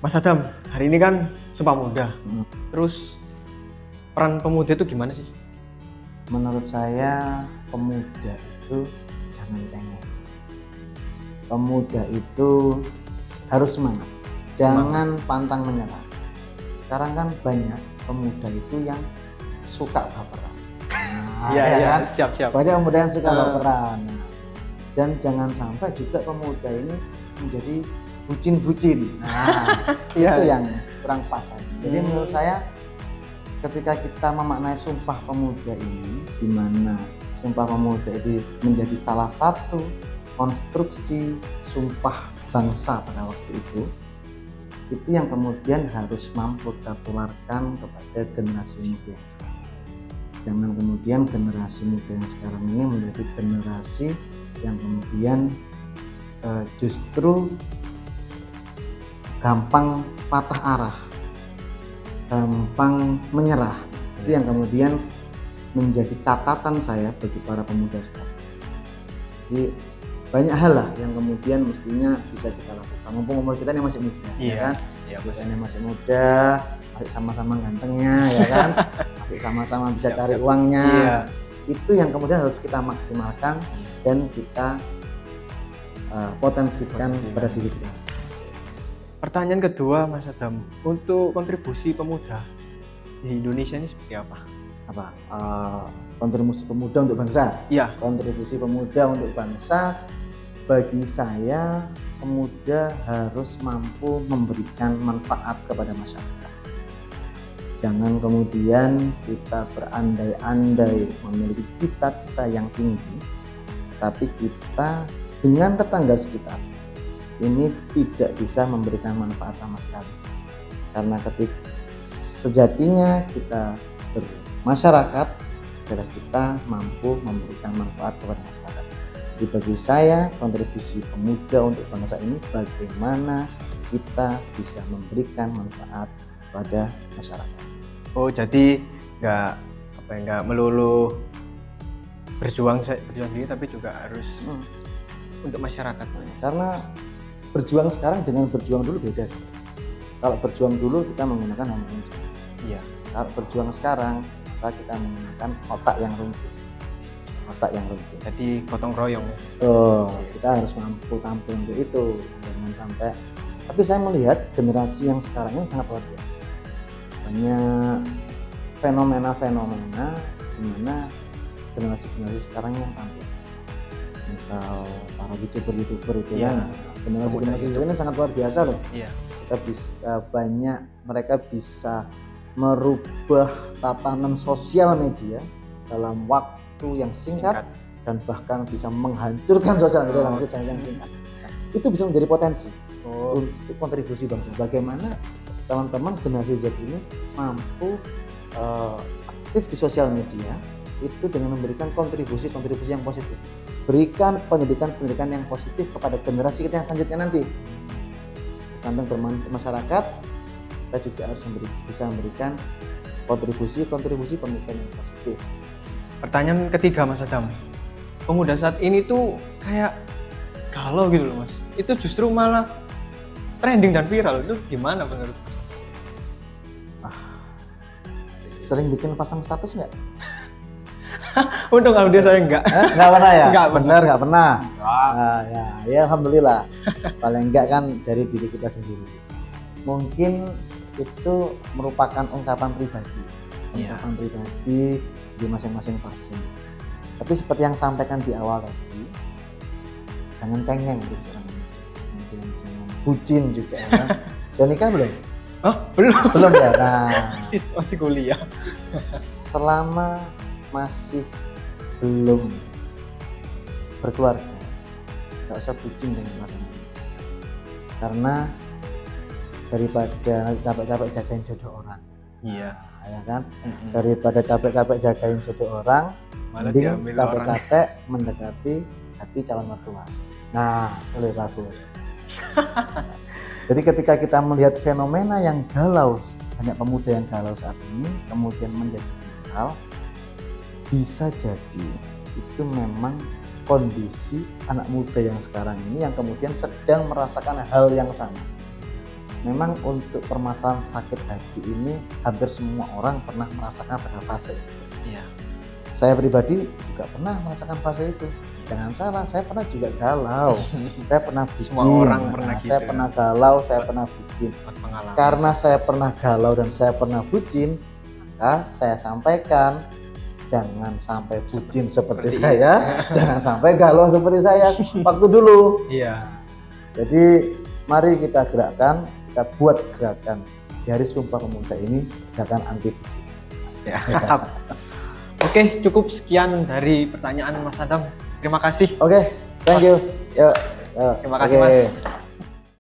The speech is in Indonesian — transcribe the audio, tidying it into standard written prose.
Mas Adam, hari ini kan Sumpah Pemuda. Hmm. Terus peran pemuda itu gimana sih? Menurut saya pemuda itu jangan cengeng. Pemuda itu harus semangat, jangan pantang menyerah. Sekarang kan banyak pemuda itu yang suka baperan. Iya, siap. Banyak pemuda yang suka baperan. Dan jangan sampai juga pemuda ini menjadi bucin-bucin. Itu yang kurang pas. Jadi menurut saya ketika kita memaknai Sumpah Pemuda ini, di mana Sumpah Pemuda ini menjadi salah satu konstruksi sumpah bangsa pada waktu itu yang kemudian harus mampu kita tularkan kepada generasi muda yang sekarang. Jangan kemudian generasi muda yang sekarang ini menjadi generasi yang kemudian justru gampang patah arah, gampang menyerah. Itu yang kemudian menjadi catatan saya bagi para pemuda sekarang. Jadi banyak hal lah yang kemudian mestinya bisa kita lakukan. Mumpung umur kita ini masih muda, ya kan? Kita ini masih muda, masih sama-sama gantengnya, ya kan? Masih sama-sama bisa cari uangnya. Itu yang kemudian harus kita maksimalkan dan kita potensikan pada diri kita. Pertanyaan kedua, Mas Adam, untuk kontribusi pemuda di Indonesia ini seperti apa? Kontribusi pemuda untuk bangsa? Iya. Kontribusi pemuda untuk bangsa, bagi saya pemuda harus mampu memberikan manfaat kepada masyarakat. Jangan kemudian kita berandai-andai memiliki cita-cita yang tinggi, tapi kita dengan tetangga sekitar ini tidak bisa memberikan manfaat sama sekali. Karena ketika sejatinya kita bermasyarakat adalah kita mampu memberikan manfaat kepada masyarakat. Jadi bagi saya kontribusi pemuda untuk bangsa ini bagaimana kita bisa memberikan manfaat pada masyarakat. Oh, jadi nggak melulu berjuang sendiri, tapi juga harus untuk masyarakat. Karena berjuang sekarang dengan berjuang dulu beda. Kalau berjuang dulu kita menggunakan hanya runcing. Iya. Kalau berjuang sekarang kita menggunakan otak yang runcing. Jadi gotong royong. Kita harus mampu tampil untuk itu. Jangan sampai. Tapi saya melihat generasi yang sekarang ini sangat luar biasa. Banyak fenomena di mana generasi sekarang yang tampil. Misal para youtuber itu kan generasi ini sangat luar biasa loh. Iya. Kita bisa mereka bisa merubah tatanan sosial media dalam waktu yang singkat. Dan bahkan bisa menghancurkan sosial media dalam waktu yang singkat. Itu bisa menjadi potensi untuk kontribusi bangsa. Bagaimana teman-teman generasi Z ini mampu aktif di sosial media itu dengan memberikan kontribusi yang positif. Berikan pendidikan yang positif kepada generasi kita yang selanjutnya nanti. Sambil bermanfaat masyarakat, kita juga harus bisa memberikan kontribusi pemikiran yang positif. Pertanyaan ketiga, Mas Adam, pemuda saat ini tuh kayak galau gitu loh, Mas. Itu justru malah trending dan viral. Itu gimana menurut Mas? Sering bikin pasang status nggak? Untung kalau dia saya enggak. Nggak pernah ya? Nggak pernah. Ya alhamdulillah. Paling enggak kan dari diri kita sendiri. Mungkin itu merupakan ungkapan pribadi di masing-masing fase. Tapi seperti yang sampaikan di awal tadi, jangan cengeng gitu sekarang ini. Kemudian jangan bucin juga kan. Sudah nikah belum? Oh, belum ya. Nah, masih kuliah. Selama masih belum berkeluarga, nggak usah bucin dengan pasangan. Karena daripada capek-capek jagain jodoh orang. Iya. Ya kan? Daripada capek-capek jagain jodoh orang, mending capek-capek mendekati hati calon mertua. Nah, lebih bagus. Jadi ketika kita melihat fenomena yang galau, banyak pemuda yang galau saat ini, kemudian menjadi viral, bisa jadi itu memang kondisi anak muda yang sekarang ini yang kemudian sedang merasakan hal yang sama. memang untuk permasalahan sakit hati ini hampir semua orang pernah merasakan pada fase itu. Iya. Saya pribadi juga pernah merasakan fase itu. Jangan salah, saya pernah juga galau, saya pernah bucin. Semua orang pernah gitu. Saya pernah galau, saya pernah bucin. Pengalaman. Karena saya pernah galau dan saya pernah bucin, maka saya sampaikan, jangan sampai bucin seperti saya, jangan sampai galau seperti saya waktu dulu. Iya. Jadi mari kita gerakkan, kita buat gerakan di Hari Sumpah Pemuda ini, gerakan anti bucin. Ya. Oke, cukup sekian dari pertanyaan Mas Adam. Terima kasih. Oke, thank you. Yuk, Terima kasih, Mas.